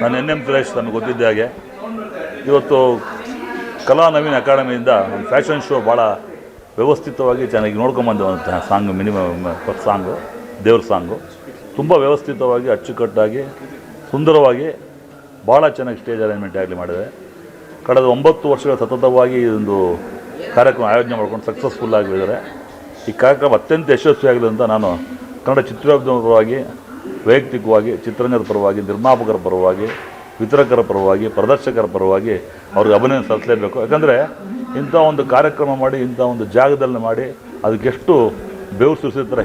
ನಾನು NM ಸುರೇಶ್ ನನಗೆ ಗೊತ್ತಿದ್ದ ಹಾಗೆ ಇವತ್ತು ಕಲಾ ನವೀನ್ ಅಕಾಡೆಮಿಯಿಂದ ಒಂದು ಫ್ಯಾಷನ್ ಶೋ ಭಾಳ ವ್ಯವಸ್ಥಿತವಾಗಿ ಚೆನ್ನಾಗಿ ನೋಡ್ಕೊಂಬಂದಂಥ ಸಾಂಗ್ ಮಿನಿಮಮ್ ಸಾಂಗು ದೇವ್ರ ಸಾಂಗು ತುಂಬ ವ್ಯವಸ್ಥಿತವಾಗಿ ಅಚ್ಚುಕಟ್ಟಾಗಿ ಸುಂದರವಾಗಿ ಭಾಳ ಚೆನ್ನಾಗಿ ಸ್ಟೇಜ್ ಅರೇಂಜ್ಮೆಂಟ್ ಆಗಲಿ ಮಾಡಿದೆ. ಕಳೆದ 9 ವರ್ಷಗಳ ಸತತವಾಗಿ ಒಂದು ಕಾರ್ಯಕ್ರಮ ಆಯೋಜನೆ ಮಾಡ್ಕೊಂಡು ಸಕ್ಸಸ್ಫುಲ್ ಆಗಿದ್ದಾರೆ. ಈ ಕಾರ್ಯಕ್ರಮ ಅತ್ಯಂತ ಯಶಸ್ವಿಯಾಗಲಿ ಅಂತ ನಾನು ಕನ್ನಡ ಚಿತ್ರೋದ್ಯಮದ ಪರವಾಗಿ, ವೈಯಕ್ತಿಕವಾಗಿ, ಚಿತ್ರರಂಗದ ಪರವಾಗಿ, ನಿರ್ಮಾಪಕರ ಪರವಾಗಿ, ವಿತರಕರ ಪರವಾಗಿ, ಪ್ರದರ್ಶಕರ ಪರವಾಗಿ ಅವ್ರಿಗೆ ಅಭಿನಂದನೆ ಸಲ್ಲಿಸಲೇಬೇಕು. ಯಾಕಂದರೆ ಇಂಥ ಒಂದು ಕಾರ್ಯಕ್ರಮ ಮಾಡಿ, ಇಂಥ ಒಂದು ಜಾಗದಲ್ಲಿ ಮಾಡಿ, ಅದಕ್ಕೆಷ್ಟು ಬೆವರು ಸುರಿಸಿರ್ತಾರೆ,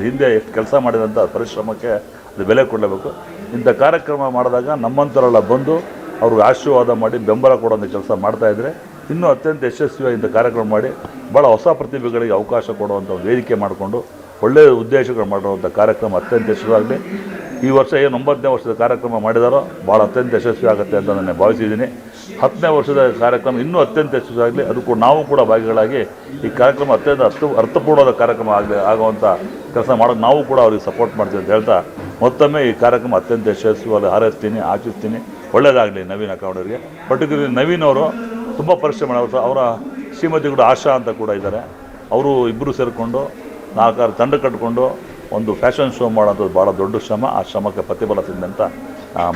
ಹಿಂದೆ ಎಷ್ಟು ಕೆಲಸ ಮಾಡಿದಂಥ ಪರಿಶ್ರಮಕ್ಕೆ ಅದು ಬೆಲೆ ಕೊಡಲೇಬೇಕು. ಇಂಥ ಕಾರ್ಯಕ್ರಮ ಮಾಡಿದಾಗ ನಮ್ಮಂಥವರೆಲ್ಲ ಬಂದು ಅವ್ರಿಗೆ ಆಶೀರ್ವಾದ ಮಾಡಿ ಬೆಂಬಲ ಕೊಡೋಂಥ ಕೆಲಸ ಮಾಡ್ತಾಯಿದ್ರೆ ಇನ್ನೂ ಅತ್ಯಂತ ಯಶಸ್ವಿಯಾಗಿ ಇಂಥ ಕಾರ್ಯಕ್ರಮ ಮಾಡಿ ಭಾಳ ಹೊಸ ಪ್ರತಿಭೆಗಳಿಗೆ ಅವಕಾಶ ಕೊಡುವಂಥ ವೇದಿಕೆ ಮಾಡಿಕೊಂಡು ಒಳ್ಳೆಯ ಉದ್ದೇಶಗಳು ಮಾಡುವಂಥ ಕಾರ್ಯಕ್ರಮ ಅತ್ಯಂತ ಯಶಸ್ವಿಯಾಗಲಿ. ಈ ವರ್ಷ ಏನು 9ನೇ ವರ್ಷದ ಕಾರ್ಯಕ್ರಮ ಮಾಡಿದಾರೋ ಭಾಳ ಅತ್ಯಂತ ಯಶಸ್ವಿ ಆಗುತ್ತೆ ಅಂತ ನಾನು ಭಾವಿಸಿದ್ದೀನಿ. 10ನೇ ವರ್ಷದ ಕಾರ್ಯಕ್ರಮ ಇನ್ನೂ ಅತ್ಯಂತ ಯಶಸ್ವಿಯಾಗಲಿ. ಅದಕ್ಕೂ ನಾವು ಕೂಡ ಭಾಗಿಗಳಾಗಿ ಈ ಕಾರ್ಯಕ್ರಮ ಅತ್ಯಂತ ಅರ್ಥಪೂರ್ಣವಾದ ಕಾರ್ಯಕ್ರಮ ಆಗುವಂಥ ಕೆಲಸ ಮಾಡೋದು ನಾವು ಕೂಡ ಅವ್ರಿಗೆ ಸಪೋರ್ಟ್ ಮಾಡ್ತೀವಿ ಅಂತ ಹೇಳ್ತಾ ಮತ್ತೊಮ್ಮೆ ಈ ಕಾರ್ಯಕ್ರಮ ಅತ್ಯಂತ ಯಶಸ್ವಿಯಾಗಿ ಹಾರೈಸ್ತೀನಿ, ಆಶಿಸ್ತೀನಿ. ಒಳ್ಳೆಯದಾಗಲಿ ನವೀನ್ ಅಕಾಡೆಮಿಯವರಿಗೆ. ಪರ್ಟಿಕ್ಯುಲರ್ಲಿ ನವೀನ್ ಅವರು ತುಂಬ ಪರಿಶ್ರಮ ಮಾಡೋರು. ಅವರ ಶ್ರೀಮತಿಗಳು ಆಶಾ ಅಂತ ಕೂಡ ಇದ್ದಾರೆ. ಅವರು ಇಬ್ಬರು ಸೇರಿಕೊಂಡು 4-6 ತಂಡ ಕಟ್ಟಿಕೊಂಡು ಒಂದು ಫ್ಯಾಷನ್ ಶೋ ಮಾಡೋಂಥದ್ದು ಭಾಳ ದೊಡ್ಡ ಶ್ರಮ. ಆ ಶ್ರಮಕ್ಕೆ ಪ್ರತಿಫಲ ಸಿಗಲಿ ಅಂತ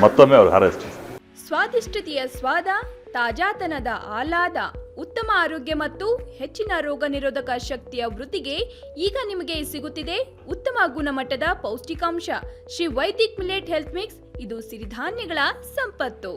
ಮತ್ತೊಮ್ಮೆ ಅವ್ರಿಗೆ ಹಾರೈಸ್ತೀನಿ. ಸ್ವಾದಿಷ್ಟತೆಯ ಸ್ವಾದ, ತಾಜಾತನದ ಆಹ್ಲಾದ, ಉತ್ತಮ ಆರೋಗ್ಯ ಮತ್ತು ಹೆಚ್ಚಿನ ರೋಗ ನಿರೋಧಕ ಶಕ್ತಿಯ ವೃದ್ಧಿಗೆ ಈಗ ನಿಮಗೆ ಸಿಗುತ್ತಿದೆ ಉತ್ತಮ ಗುಣಮಟ್ಟದ ಪೌಷ್ಟಿಕಾಂಶ Shri Vaidik millet health mix. ಇದು ಸಿರಿಧಾನ್ಯಗಳ ಸಂಪತ್ತು.